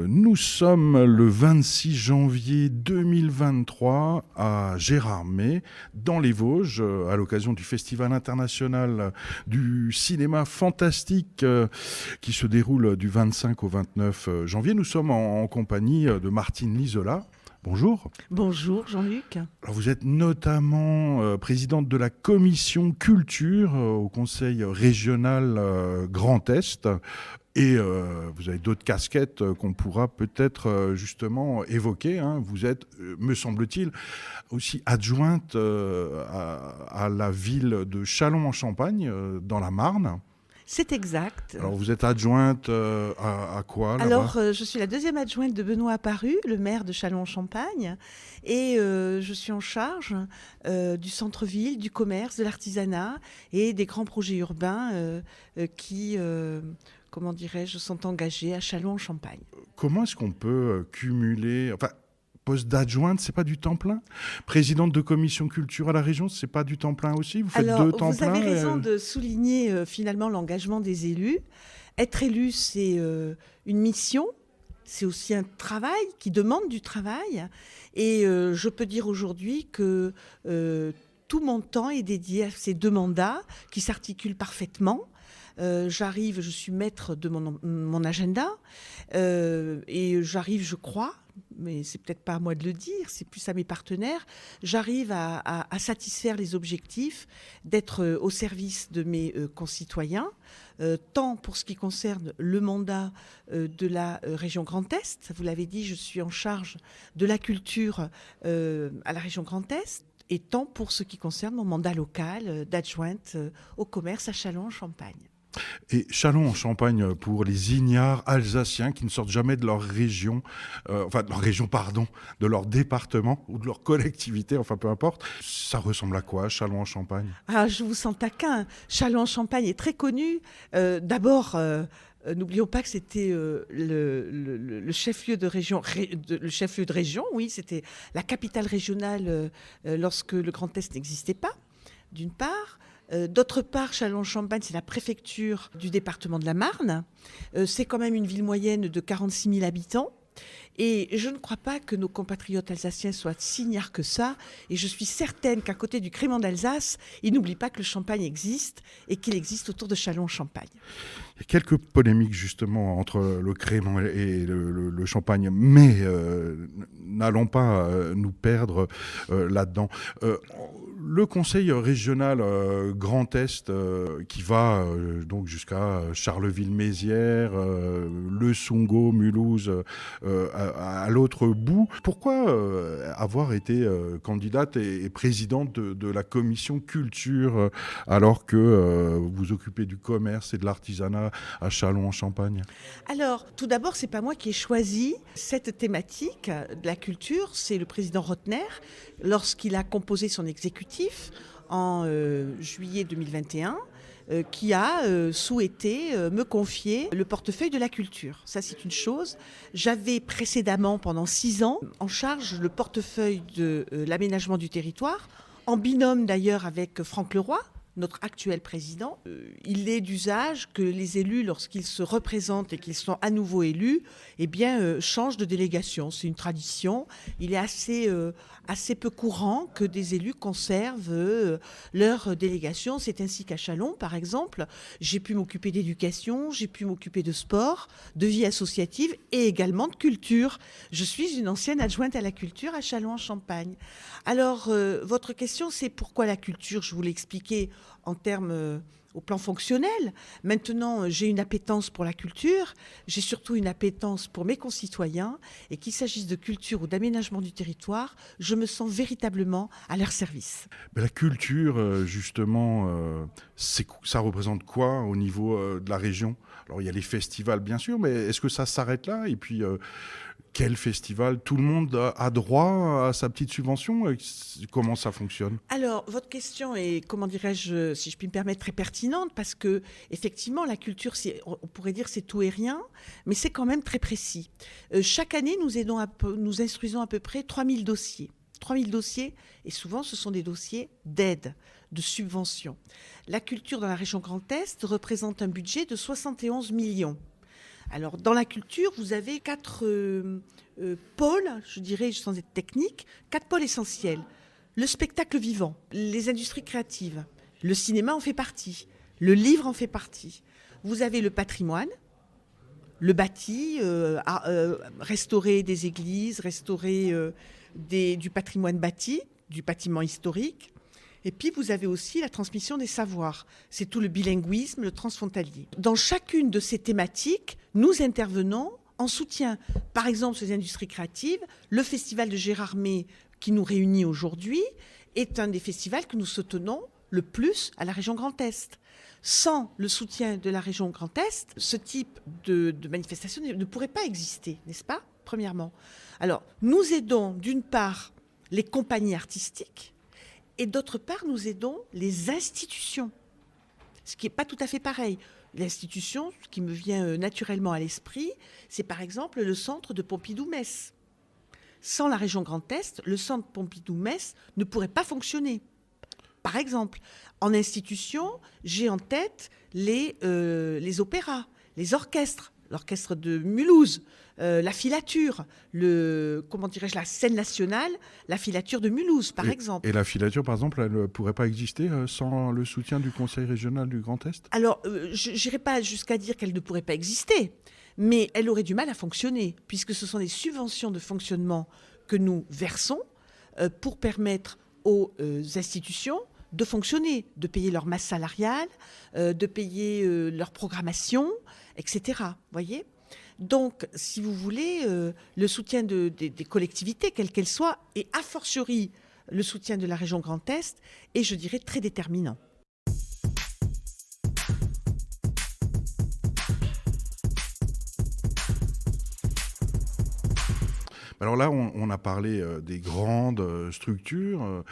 Nous sommes le 26 janvier 2023 à Gérardmer, dans les Vosges, à l'occasion du Festival international du cinéma fantastique qui se déroule du 25 au 29 janvier. Nous sommes en compagnie de Martine Lisola. Bonjour. Bonjour Jean-Luc. Alors vous êtes notamment présidente de la commission culture au conseil régional Grand Est. Et vous avez d'autres casquettes qu'on pourra peut-être justement évoquer. Vous êtes, me semble-t-il, aussi adjointe à la ville de Châlons-en-Champagne, dans la Marne. C'est exact. Alors vous êtes adjointe à quoi là-bas ? Alors je suis la deuxième adjointe de Benoît Apparu, le maire de Châlons-en-Champagne, et je suis en charge du centre-ville, du commerce, de l'artisanat et des grands projets urbains qui... comment dirais-je, sont engagés à Châlons-en-Champagne. Comment est-ce qu'on peut cumuler... Poste d'adjointe, c'est pas du temps plein. Présidente de commission culture à la région, c'est pas du temps plein aussi. Vous faites deux temps plein. Vous avez raison de souligner finalement l'engagement des élus. Être élu, c'est une mission. C'est aussi un travail qui demande du travail. Et je peux dire aujourd'hui que tout mon temps est dédié à ces deux mandats qui s'articulent parfaitement. Je suis maître de mon agenda et j'arrive, je crois, mais c'est peut-être pas à moi de le dire, c'est plus à mes partenaires, j'arrive à satisfaire les objectifs, d'être au service de mes concitoyens, tant pour ce qui concerne le mandat de la région Grand Est. Vous l'avez dit, je suis en charge de la culture à la région Grand Est. Et tant pour ce qui concerne mon mandat local d'adjointe au commerce à Châlons-en-Champagne. Et Châlons-en-Champagne, pour les ignares alsaciens qui ne sortent jamais de leur région, de leur département ou de leur collectivité, peu importe, ça ressemble à quoi, Châlons-en-Champagne ? Ah, je vous sens taquin. Châlons-en-Champagne est très connu. D'abord... n'oublions pas que c'était le chef-lieu de région, oui, c'était la capitale régionale lorsque le Grand Est n'existait pas, d'une part. D'autre part, Châlons-en-Champagne, c'est la préfecture du département de la Marne. C'est quand même une ville moyenne de 46 000 habitants. Et je ne crois pas que nos compatriotes alsaciens soient si ignares que ça. Et je suis certaine qu'à côté du crément d'Alsace, ils n'oublient pas que le champagne existe et qu'il existe autour de Châlons-en-Champagne. Il y a quelques polémiques justement entre le crément et le champagne, mais n'allons pas nous perdre là-dedans. Le conseil régional Grand Est qui va donc jusqu'à Charleville-Mézières, Le Sungo, Mulhouse, à l'autre bout. Pourquoi avoir été candidate et présidente de la commission culture alors que vous occupez du commerce et de l'artisanat à Châlons-en-Champagne ? Alors, tout d'abord, c'est pas moi qui ai choisi cette thématique de la culture, c'est le président Rotner, lorsqu'il a composé son exécutif en juillet 2021, qui a souhaité me confier le portefeuille de la culture. Ça, c'est une chose. J'avais précédemment, pendant 6 ans, en charge le portefeuille de l'aménagement du territoire, en binôme d'ailleurs avec Franck Leroy, notre actuel président. Il est d'usage que les élus, lorsqu'ils se représentent et qu'ils sont à nouveau élus, changent de délégation. C'est une tradition. Il est assez peu courant que des élus conservent leur délégation. C'est ainsi qu'à Châlons, par exemple, j'ai pu m'occuper d'éducation, j'ai pu m'occuper de sport, de vie associative et également de culture. Je suis une ancienne adjointe à la culture à Châlons-en-Champagne. Alors, votre question, c'est pourquoi la culture ? Je vous l'ai expliqué en termes au plan fonctionnel. Maintenant, j'ai une appétence pour la culture, j'ai surtout une appétence pour mes concitoyens, et qu'il s'agisse de culture ou d'aménagement du territoire, je me sens véritablement à leur service. Mais la culture, justement, ça représente quoi au niveau de la région ? Alors, il y a les festivals, bien sûr, mais est-ce que ça s'arrête là ? Et puis, quel festival ? Tout le monde a droit à sa petite subvention ? Comment ça fonctionne ? Alors, votre question est, comment dirais-je, si je puis me permettre, très pertinente, parce que effectivement, la culture, on pourrait dire c'est tout et rien, mais c'est quand même très précis. Chaque année, nous instruisons à peu près 3000 dossiers. 3000 dossiers, et souvent ce sont des dossiers d'aide, de subvention. La culture dans la région Grand Est représente un budget de 71 millions. Alors, dans la culture, vous avez 4 pôles, je dirais, sans être technique, 4 pôles essentiels. Le spectacle vivant, les industries créatives, le cinéma en fait partie, le livre en fait partie. Vous avez le patrimoine, le bâti, restaurer des églises, restaurer du patrimoine bâti, du bâtiment historique. Et puis, vous avez aussi la transmission des savoirs. C'est tout le bilinguisme, le transfrontalier. Dans chacune de ces thématiques, nous intervenons en soutien. Par exemple, sur les industries créatives, le festival de Gérardmer, qui nous réunit aujourd'hui, est un des festivals que nous soutenons le plus à la région Grand Est. Sans le soutien de la région Grand Est, ce type de manifestation ne pourrait pas exister, n'est-ce pas, premièrement. Alors, nous aidons d'une part les compagnies artistiques, et d'autre part, nous aidons les institutions, ce qui n'est pas tout à fait pareil. L'institution, ce qui me vient naturellement à l'esprit, c'est par exemple le centre de Pompidou-Metz. Sans la région Grand Est, le centre Pompidou-Metz ne pourrait pas fonctionner. Par exemple, en institution, j'ai en tête les opéras, les orchestres, l'orchestre de Mulhouse, la filature, la scène nationale, la filature de Mulhouse, par exemple. Et la filature, par exemple, elle ne pourrait pas exister sans le soutien du Conseil régional du Grand Est ? Alors, je n'irai pas jusqu'à dire qu'elle ne pourrait pas exister, mais elle aurait du mal à fonctionner, puisque ce sont des subventions de fonctionnement que nous versons pour permettre aux institutions de fonctionner, de payer leur masse salariale, de payer leur programmation, etc. Voyez ? Donc, si vous voulez, le soutien des collectivités, quelles qu'elles soient, et a fortiori le soutien de la région Grand Est, est, je dirais, très déterminant. Alors là, on a parlé des grandes structures,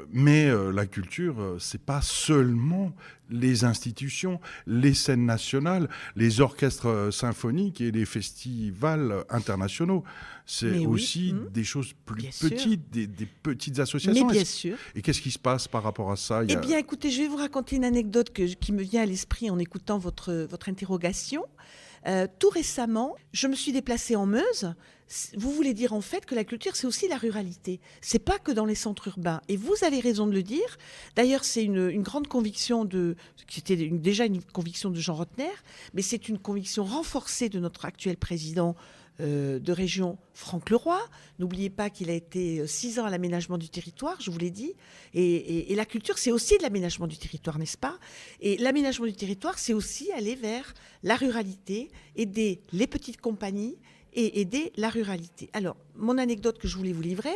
mais la culture, c'est pas seulement les institutions, les scènes nationales, les orchestres symphoniques et les festivals internationaux. C'est aussi des choses plus petites, des petites associations. Mais bien sûr. Et qu'est-ce qui se passe par rapport à ça ? Eh bien, écoutez, je vais vous raconter une anecdote qui me vient à l'esprit en écoutant votre interrogation. Tout récemment, je me suis déplacée en Meuse. Vous voulez dire en fait que la culture, c'est aussi la ruralité. C'est pas que dans les centres urbains. Et vous avez raison de le dire. D'ailleurs, c'est une grande conviction qui était déjà une conviction de Jean Rottner, mais c'est une conviction renforcée de notre actuel président de région, Franck Leroy. N'oubliez pas qu'il a été 6 ans à l'aménagement du territoire, je vous l'ai dit. Et la culture, c'est aussi de l'aménagement du territoire, n'est-ce pas ? Et l'aménagement du territoire, c'est aussi aller vers la ruralité, aider les petites compagnies et aider la ruralité. Alors, mon anecdote que je voulais vous livrer,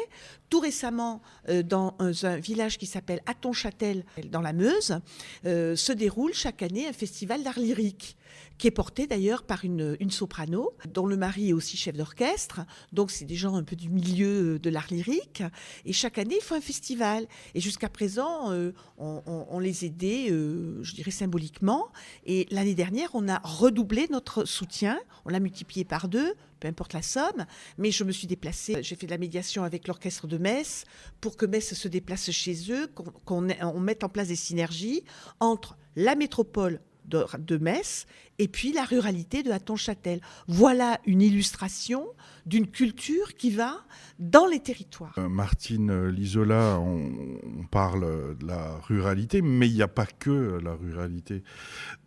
tout récemment, dans un village qui s'appelle Hattonchâtel, dans la Meuse, se déroule chaque année un festival d'art lyrique, qui est porté d'ailleurs par une soprano, dont le mari est aussi chef d'orchestre. Donc, c'est des gens un peu du milieu de l'art lyrique. Et chaque année, il faut un festival. Et jusqu'à présent, on les aidait, je dirais, symboliquement. Et l'année dernière, on a redoublé notre soutien. On l'a multiplié par 2, peu importe la somme. Mais je me suis déplacée. J'ai fait de la médiation avec l'orchestre de Metz pour que Metz se déplace chez eux, qu'on mette en place des synergies entre la métropole de Metz et puis la ruralité de Hattonchâtel. Voilà une illustration d'une culture qui va dans les territoires. Martine Lisola, on parle de la ruralité, mais il n'y a pas que la ruralité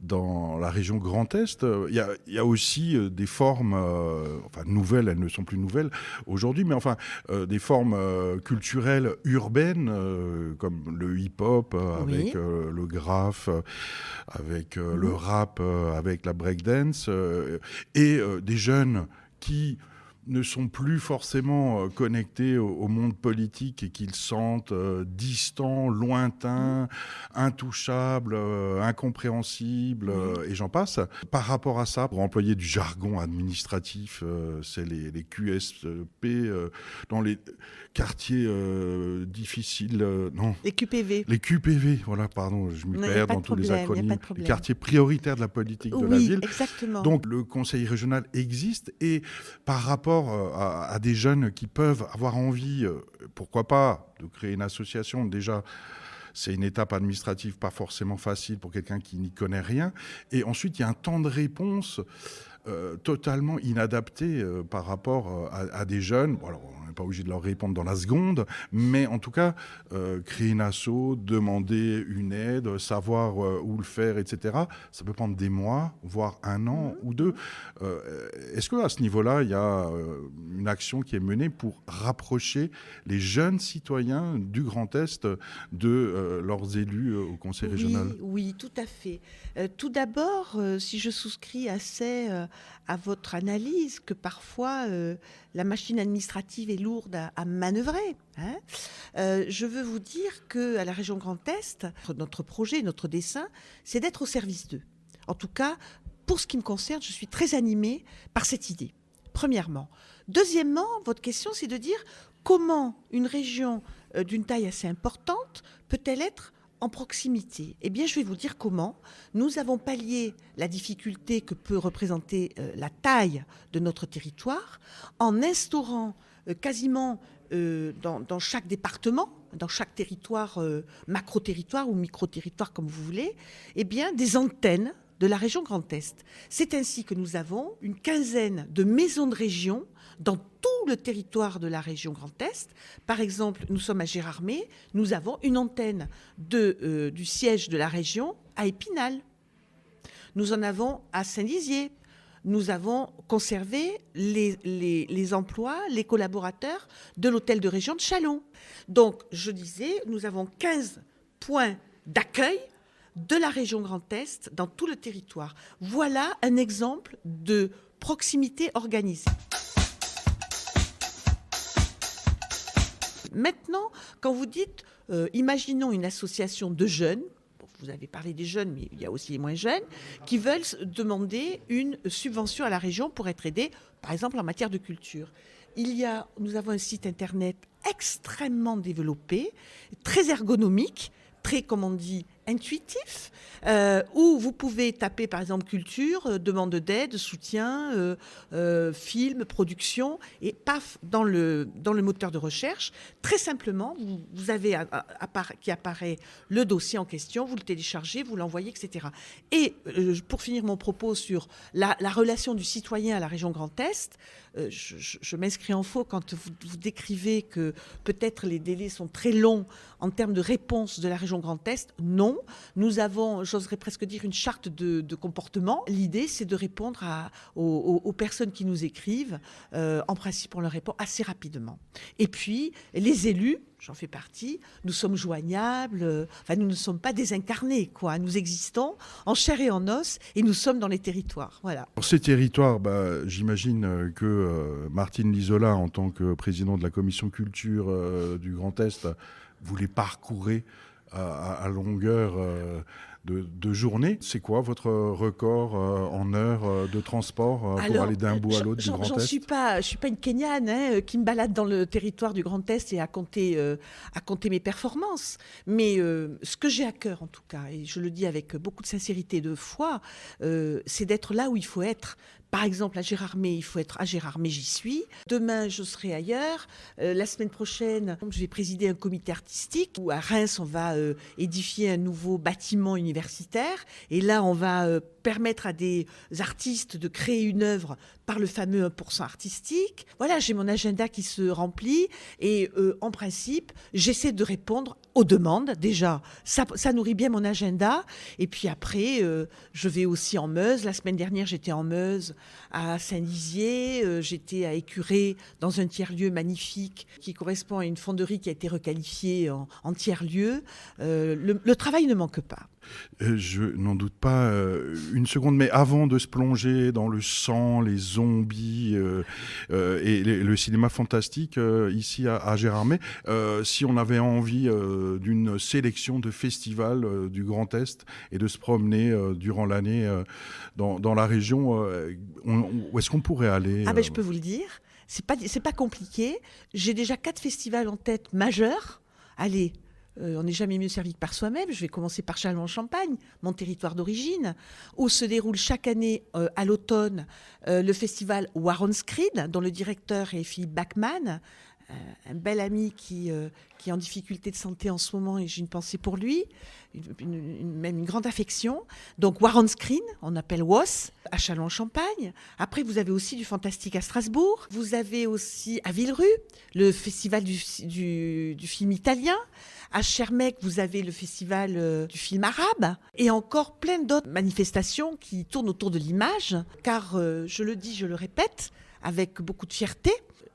dans la région Grand Est. Il y a aussi des formes, nouvelles, elles ne sont plus nouvelles aujourd'hui, mais des formes culturelles urbaines, comme le hip-hop, avec le graphe, avec le rap, avec la breakdance, et des jeunes qui ne sont plus forcément connectés au monde politique et qu'ils sentent distants, lointains, intouchables, incompréhensibles, et j'en passe. Par rapport à ça, pour employer du jargon administratif, c'est les QSP dans les quartiers difficiles, non. Les QPV. Les QPV, voilà, pardon, je m'y perds dans tous les acronymes. Les quartiers prioritaires de la politique de la ville. Exactement. Donc le conseil régional existe, et par rapport à des jeunes qui peuvent avoir envie, pourquoi pas, de créer une association, déjà, c'est une étape administrative pas forcément facile pour quelqu'un qui n'y connaît rien. Et ensuite, il y a un temps de réponse totalement inadapté par rapport à des jeunes. Bon, alors, on n'est pas obligé de leur répondre dans la seconde, mais en tout cas, créer une asso, demander une aide, savoir où le faire, etc., ça peut prendre des mois, voire un an ou deux. Est-ce qu'à ce niveau-là, il y a une action qui est menée pour rapprocher les jeunes citoyens du Grand Est de leurs élus au Conseil régional ? Oui, tout à fait. Tout d'abord, si je souscris assez à votre analyse, que parfois la machine administrative est lourde à manœuvrer, hein, je veux vous dire qu'à la région Grand Est, notre projet, notre dessein, c'est d'être au service d'eux. En tout cas, pour ce qui me concerne, je suis très animée par cette idée, premièrement. Deuxièmement, votre question, c'est de dire comment une région d'une taille assez importante peut-elle être en proximité. Eh bien, je vais vous dire comment. Nous avons pallié la difficulté que peut représenter la taille de notre territoire en instaurant quasiment dans chaque département, dans chaque territoire, macro-territoire ou micro-territoire, comme vous voulez, eh bien, des antennes de la région Grand Est. C'est ainsi que nous avons une quinzaine de maisons de région dans tout le territoire de la région Grand Est. Par exemple, nous sommes à Gérardmer, nous avons une antenne du siège de la région à Épinal. Nous en avons à Saint-Dizier. Nous avons conservé les emplois, les collaborateurs de l'hôtel de région de Châlons. Donc, je disais, nous avons 15 points d'accueil de la région Grand Est dans tout le territoire. Voilà un exemple de proximité organisée. Maintenant, quand vous dites, imaginons une association de jeunes, vous avez parlé des jeunes, mais il y a aussi les moins jeunes, qui veulent demander une subvention à la région pour être aidés, par exemple en matière de culture. Nous avons un site internet extrêmement développé, très ergonomique, très, comme on dit, intuitif, où vous pouvez taper par exemple culture, demande d'aide, soutien, film, production, et paf, dans le moteur de recherche, très simplement, vous avez qui apparaît le dossier en question, vous le téléchargez, vous l'envoyez, etc. Et pour finir mon propos sur la relation du citoyen à la région Grand Est, je m'inscris en faux quand vous décrivez que peut-être les délais sont très longs en termes de réponse de la région Grand Est. Non, nous avons, j'oserais presque dire, une charte de comportement. L'idée, c'est de répondre aux personnes qui nous écrivent. En principe, on leur répond assez rapidement. Et puis, les élus, j'en fais partie, nous sommes joignables, nous ne sommes pas désincarnés, quoi. Nous existons en chair et en os et nous sommes dans les territoires. Voilà. Pour ces territoires, j'imagine que Martine Lisola, en tant que présidente de la commission culture du Grand Est, vous les parcourez à longueur de journée. C'est quoi votre record en heures de transport pour aller d'un bout à l'autre du Grand Est ? Je suis pas une Kenyane qui me balade dans le territoire du Grand Est et à compter mes performances. Mais ce que j'ai à cœur, en tout cas, et je le dis avec beaucoup de sincérité et de foi, c'est d'être là où il faut être. Par exemple, à Gérardmer, il faut être à Gérardmer, j'y suis. Demain, je serai ailleurs. La semaine prochaine, je vais présider un comité artistique où à Reims, on va édifier un nouveau bâtiment universitaire. Et là, on va permettre à des artistes de créer une œuvre par le fameux 1% artistique. Voilà, j'ai mon agenda qui se remplit et en principe, j'essaie de répondre aux demandes. Déjà, ça nourrit bien mon agenda. Et puis après, je vais aussi en Meuse. La semaine dernière, j'étais en Meuse à Saint-Dizier. J'étais à Écuré dans un tiers-lieu magnifique qui correspond à une fonderie qui a été requalifiée en tiers-lieu. Le travail ne manque pas. Je n'en doute pas une seconde, mais avant de se plonger dans le sang, les zombies et le cinéma fantastique ici à Gérardmer, si on avait envie d'une sélection de festivals du Grand Est et de se promener durant l'année dans la région, où est-ce qu'on pourrait aller Je peux vous le dire, c'est pas compliqué. J'ai déjà 4 festivals en tête majeurs. Allez, on n'est jamais mieux servi que par soi-même. Je vais commencer par Châlons-en-Champagne, mon territoire d'origine, où se déroule chaque année à l'automne le festival Waronscreed, dont le directeur est Philippe Bachmann, un bel ami qui est en difficulté de santé en ce moment et j'ai une pensée pour lui, même une grande affection. Donc War on Screen, on appelle WOS, à Châlons-en-Champagne. Après, vous avez aussi du fantastique à Strasbourg. Vous avez aussi à Villerue, le festival du film italien. À Schermecq, vous avez le festival du film arabe. Et encore plein d'autres manifestations qui tournent autour de l'image. Car, je le dis, je le répète, avec beaucoup de fierté,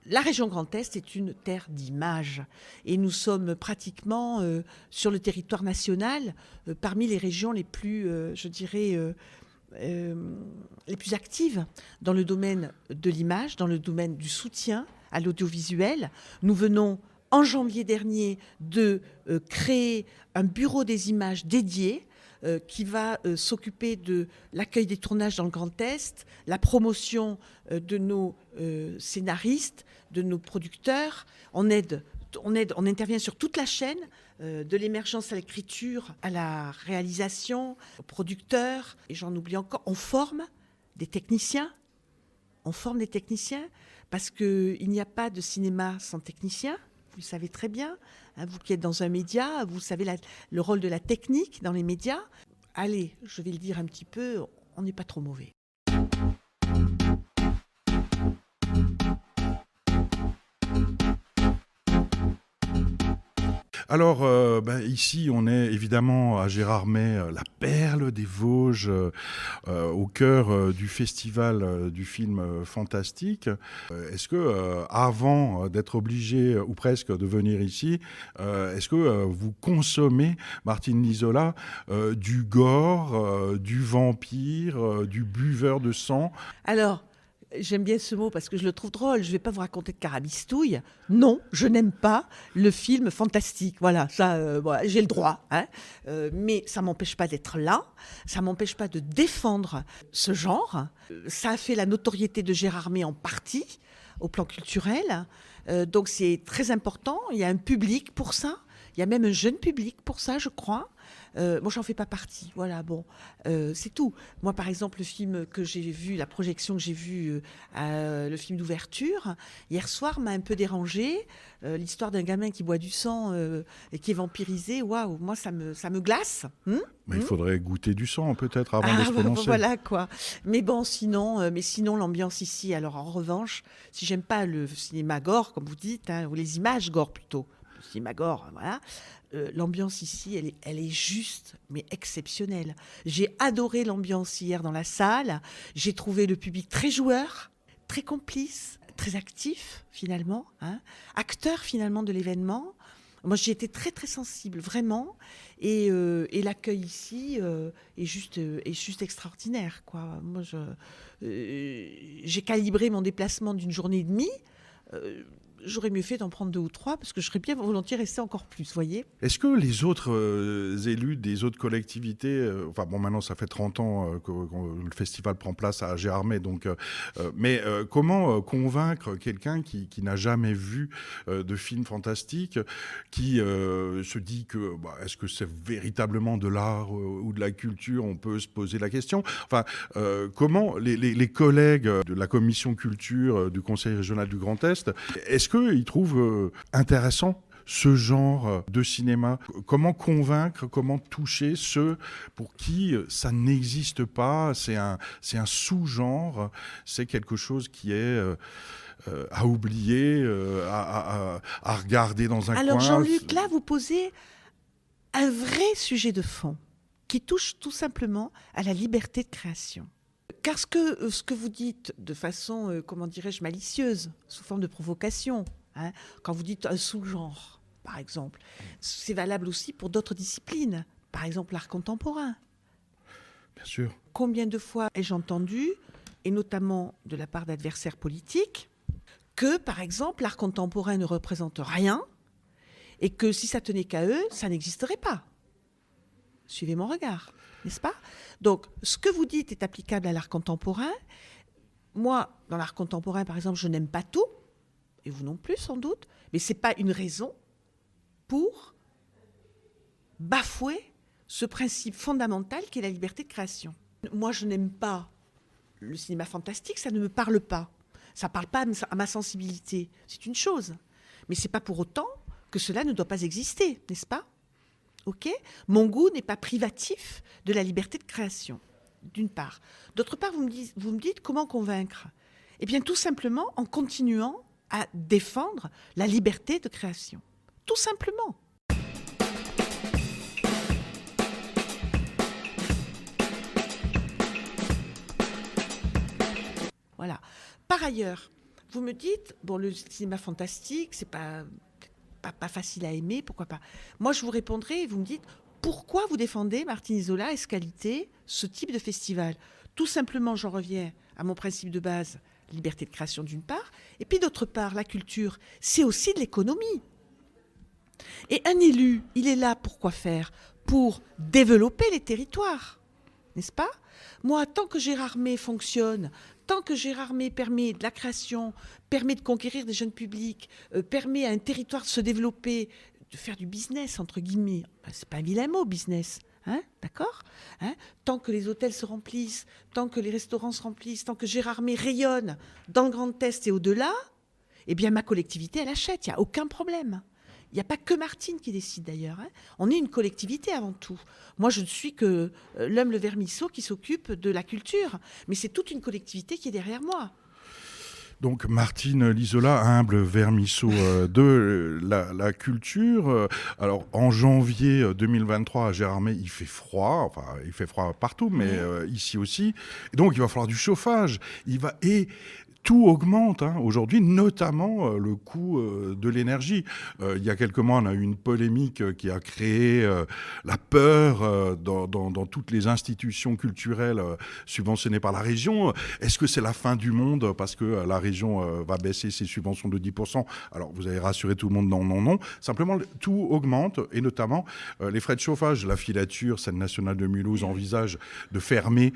la région Grand Est est une terre d'images et nous sommes pratiquement sur le territoire national parmi les régions les plus, je dirais, les plus actives dans le domaine de l'image, dans le domaine du soutien à l'audiovisuel. Nous venons en janvier dernier de créer un bureau des images dédié qui va s'occuper de l'accueil des tournages dans le Grand Est, la promotion de nos scénaristes, de nos producteurs. On intervient sur toute la chaîne, de l'émergence à l'écriture, à la réalisation, aux producteurs. Et j'en oublie encore, on forme des techniciens. On forme des techniciens parce qu'il n'y a pas de cinéma sans technicien. Vous le savez très bien, hein, vous qui êtes dans un média, vous savez le rôle de la technique dans les médias. Allez, je vais le dire un petit peu, on n'est pas trop mauvais. Alors, ici, on est évidemment à Gérardmer, la perle des Vosges, au cœur du festival du film fantastique. Est-ce que, avant d'être obligé, ou presque, de venir ici, est-ce que vous consommez, Martine Lisola, du gore, du vampire, du buveur de sang ? Alors, j'aime bien ce mot parce que je le trouve drôle. Je ne vais pas vous raconter de carabistouille. Non, je n'aime pas le film fantastique. Voilà, ça, voilà, j'ai le droit. Hein. Mais ça ne m'empêche pas d'être là. Ça ne m'empêche pas de défendre ce genre. Ça a fait la notoriété de Gérardmer en partie, au plan culturel. Donc c'est très important. Il y a un public pour ça. Il y a même un jeune public pour ça, je crois. Moi, j'en fais pas partie. Voilà, bon, c'est tout. Moi, par exemple, le film que j'ai vu, la projection que j'ai vue, le film d'ouverture, hier soir, m'a un peu dérangée. L'histoire d'un gamin qui boit du sang et qui est vampirisé, waouh, moi, ça me glace. Il faudrait goûter du sang, peut-être, avant de se prononcer. Voilà, quoi. Mais bon, sinon, l'ambiance ici, alors en revanche, si j'aime pas le cinéma gore, comme vous dites, hein, ou les images gore plutôt, le cinéma gore, voilà. L'ambiance ici, elle est juste, mais exceptionnelle. J'ai adoré l'ambiance hier dans la salle. J'ai trouvé le public très joueur, très complice, très actif finalement, hein, acteur finalement de l'événement. Moi, j'y étais très très sensible, vraiment. Et l'accueil ici est juste extraordinaire, quoi. Moi, j'ai calibré mon déplacement d'une journée et demie. J'aurais mieux fait d'en prendre 2 ou 3 parce que je serais bien volontiers resté encore plus, vous voyez. Est-ce que les autres élus des autres collectivités, maintenant ça fait 30 ans que le festival prend place à Gérardmer, donc, mais comment convaincre quelqu'un qui n'a jamais vu de film fantastique, qui se dit que est-ce que c'est véritablement de l'art ou de la culture, on peut se poser la question. Enfin, comment les collègues de la commission culture du Conseil régional du Grand Est, est-ce qu'ils trouvent intéressant ce genre de cinéma? Comment convaincre, comment toucher ceux pour qui ça n'existe pas? C'est un sous-genre, c'est quelque chose qui est à oublier, à regarder dans un coin. Alors Jean-Luc, là vous posez un vrai sujet de fond qui touche tout simplement à la liberté de création. Car ce que vous dites de façon, comment dirais-je, malicieuse, sous forme de provocation, hein, quand vous dites un sous-genre, par exemple, c'est valable aussi pour d'autres disciplines, par exemple l'art contemporain. Bien sûr. Combien de fois ai-je entendu, et notamment de la part d'adversaires politiques, que, par exemple, l'art contemporain ne représente rien et que si ça tenait qu'à eux, ça n'existerait pas. Suivez mon regard, n'est-ce pas? Donc, ce que vous dites est applicable à l'art contemporain. Moi, dans l'art contemporain, par exemple, je n'aime pas tout, et vous non plus, sans doute, mais ce n'est pas une raison pour bafouer ce principe fondamental qu'est la liberté de création. Moi, je n'aime pas le cinéma fantastique, ça ne me parle pas. Ça ne parle pas à ma sensibilité. C'est une chose. Mais ce n'est pas pour autant que cela ne doit pas exister, n'est-ce pas? Ok. Mon goût n'est pas privatif de la liberté de création, d'une part. D'autre part, vous me dites comment convaincre? Eh bien, tout simplement en continuant à défendre la liberté de création. Tout simplement. Voilà. Par ailleurs, vous me dites, bon, le cinéma fantastique, c'est pas facile à aimer, pourquoi pas? Moi, je vous répondrai et vous me dites, pourquoi vous défendez Martine Isola, Escalité, ce type de festival? Tout simplement, j'en reviens à mon principe de base, liberté de création d'une part, et puis d'autre part, la culture, c'est aussi de l'économie. Et un élu, il est là pour quoi faire? Pour développer les territoires, n'est-ce pas? Moi, tant que Gérardmer fonctionne, tant que Gérardmer permet de la création, permet de conquérir des jeunes publics, permet à un territoire de se développer, de faire du business, entre guillemets, c'est pas un vilain mot, business, hein, d'accord, hein, tant que les hôtels se remplissent, tant que les restaurants se remplissent, tant que Gérardmer rayonne dans le Grand Est et au-delà, eh bien ma collectivité, elle achète, il n'y a aucun problème. Il n'y a pas que Martine qui décide d'ailleurs. Hein. On est une collectivité avant tout. Moi, je ne suis que l'homme le vermisseau qui s'occupe de la culture. Mais c'est toute une collectivité qui est derrière moi. Donc Martine Lisola, humble vermisseau de la culture. Alors en janvier 2023 à Gérardmer, il fait froid. Enfin, il fait froid partout, mais ici aussi. Et donc il va falloir du chauffage. Tout augmente aujourd'hui, notamment le coût de l'énergie. Il y a quelques mois, on a eu une polémique qui a créé la peur dans toutes les institutions culturelles subventionnées par la région. Est-ce que c'est la fin du monde parce que la région va baisser ses subventions de 10%? Alors, vous avez rassuré tout le monde, non, non, non. Simplement, tout augmente, et notamment les frais de chauffage. La filature, Scène nationale de Mulhouse, envisage de fermer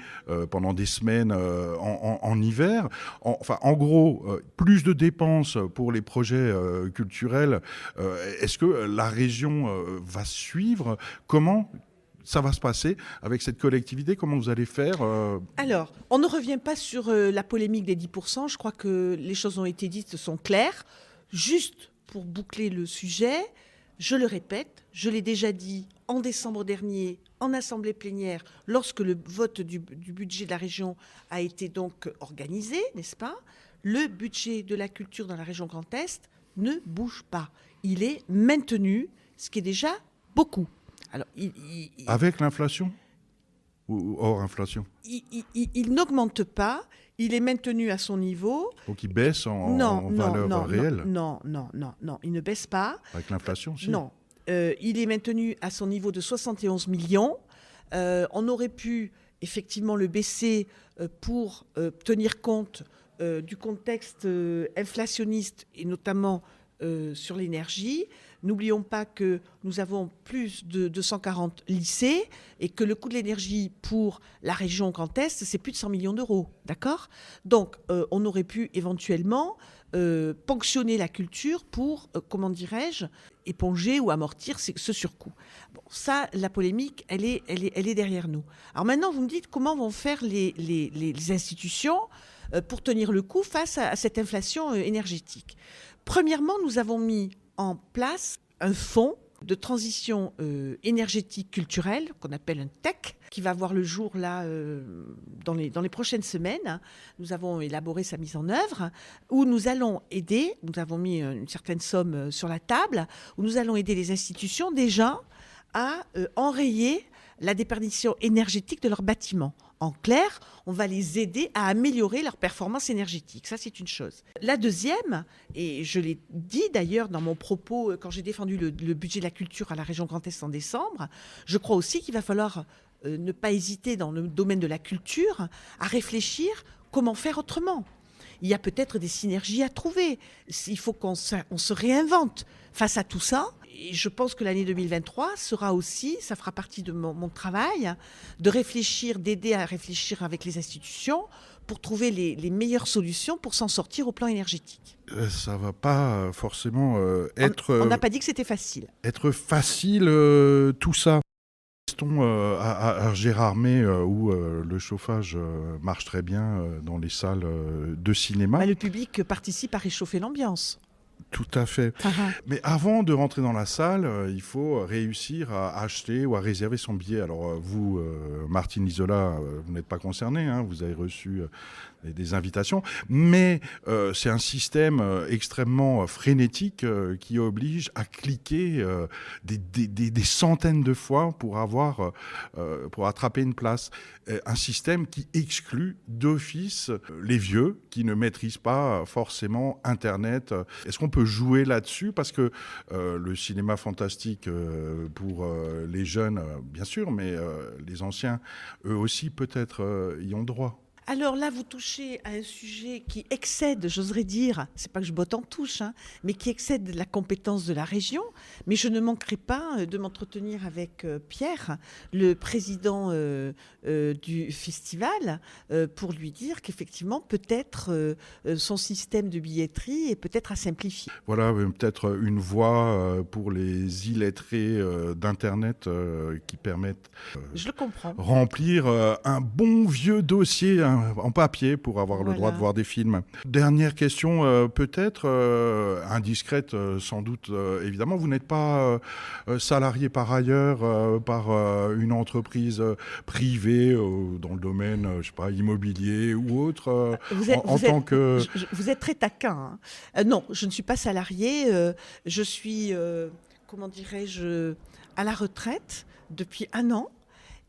pendant des semaines en hiver. En gros, plus de dépenses pour les projets culturels. Est-ce que la région va suivre? Comment ça va se passer avec cette collectivité? Comment vous allez faire Alors, on ne revient pas sur la polémique des 10%. Je crois que les choses ont été dites, sont claires. Juste pour boucler le sujet, je le répète, je l'ai déjà dit en décembre dernier en assemblée plénière, lorsque le vote du budget de la région a été donc organisé, n'est-ce pas? Le budget de la culture dans la région Grand Est ne bouge pas. Il est maintenu, ce qui est déjà beaucoup. Alors, avec l'inflation ou hors inflation? Il n'augmente pas, il est maintenu à son niveau. Donc il baisse en valeur réelle? Non, il ne baisse pas. Avec l'inflation, si? Non, il est maintenu à son niveau de 71 millions. On aurait pu effectivement le baisser pour tenir compte du contexte inflationniste et notamment sur l'énergie. N'oublions pas que nous avons plus de 240 lycées et que le coût de l'énergie pour la région Grand Est, c'est plus de 100 millions d'euros. D'accord ? Donc, on aurait pu éventuellement ponctionner la culture pour, comment dirais-je, éponger ou amortir ce surcoût. Bon, ça, la polémique, elle est derrière nous. Alors maintenant, vous me dites comment vont faire les institutions pour tenir le coup face à cette inflation énergétique. Premièrement, nous avons mis en place un fonds de transition énergétique culturelle, qu'on appelle un TEC, qui va voir le jour là dans les prochaines semaines. Nous avons élaboré sa mise en œuvre, où nous allons aider, nous avons mis une certaine somme sur la table, où nous allons aider les institutions déjà à enrayer la déperdition énergétique de leurs bâtiments. En clair, on va les aider à améliorer leur performance énergétique. Ça, c'est une chose. La deuxième, et je l'ai dit d'ailleurs dans mon propos quand j'ai défendu le budget de la culture à la région Grand Est en décembre, je crois aussi qu'il va falloir ne pas hésiter dans le domaine de la culture à réfléchir comment faire autrement. Il y a peut-être des synergies à trouver. Il faut qu'on se réinvente face à tout ça. Et je pense que l'année 2023 sera aussi, ça fera partie de mon travail, de réfléchir, d'aider à réfléchir avec les institutions pour trouver les meilleures solutions pour s'en sortir au plan énergétique. Ça ne va pas forcément être... On n'a pas dit que c'était facile. Être facile, tout ça. Restons à Gérardmer où le chauffage marche très bien dans les salles de cinéma. Le public participe à réchauffer l'ambiance. Tout à fait. Mais avant de rentrer dans la salle, il faut réussir à acheter ou à réserver son billet. Alors vous, Martine Lisola, vous n'êtes pas concerné, hein, vous avez reçu des invitations, mais c'est un système extrêmement frénétique qui oblige à cliquer des centaines de fois pour attraper une place. Un système qui exclut d'office les vieux qui ne maîtrisent pas forcément Internet. Est-ce qu'on peut jouer là-dessus? Parce que le cinéma fantastique pour les jeunes, bien sûr, mais les anciens, eux aussi, peut-être, y ont droit. Alors là, vous touchez à un sujet qui excède, j'oserais dire, c'est pas que je botte en touche, hein, mais qui excède la compétence de la région. Mais je ne manquerai pas de m'entretenir avec Pierre, le président du festival, pour lui dire qu'effectivement, peut-être son système de billetterie est peut-être à simplifier. Voilà, peut-être une voie pour les illettrés d'Internet qui permettent je le comprends. Remplir un bon vieux dossier en papier pour avoir le droit de voir des films. Dernière question, peut-être indiscrète, sans doute, évidemment. Vous n'êtes pas salarié par ailleurs par une entreprise privée dans le domaine, je sais pas, immobilier ou autre, vous êtes très taquin. Hein. Non, je ne suis pas salarié. Je suis, comment dirais-je, à la retraite depuis 1 an.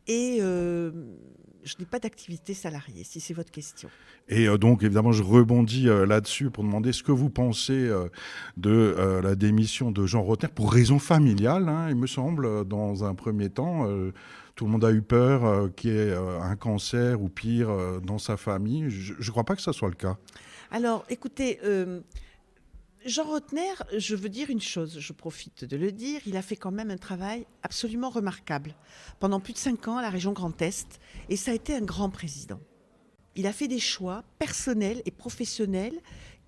Et je n'ai pas d'activité salariée, si c'est votre question. Et donc, évidemment, je rebondis là-dessus pour demander ce que vous pensez de la démission de Jean Rottner pour raison familiale, hein, il me semble, dans un premier temps. Tout le monde a eu peur qu'il y ait un cancer ou pire dans sa famille. Je ne crois pas que ça soit le cas. Alors, écoutez... Jean Rottner, je veux dire une chose, je profite de le dire, il a fait quand même un travail absolument remarquable pendant plus de 5 ans à la région Grand Est, et ça a été un grand président. Il a fait des choix personnels et professionnels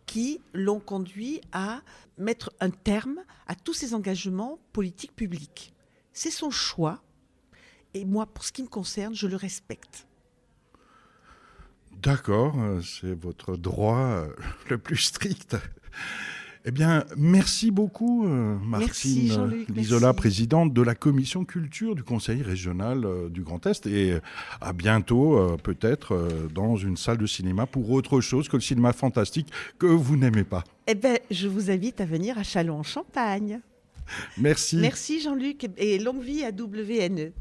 qui l'ont conduit à mettre un terme à tous ses engagements politiques publics. C'est son choix, et moi, pour ce qui me concerne, je le respecte. D'accord, c'est votre droit le plus strict. Eh bien, merci beaucoup, Martine Lisola, présidente de la commission culture du Conseil régional du Grand Est. Et à bientôt, peut-être, dans une salle de cinéma pour autre chose que le cinéma fantastique que vous n'aimez pas. Eh bien, je vous invite à venir à Châlons-en-Champagne. Merci. Merci Jean-Luc et longue vie à WNE.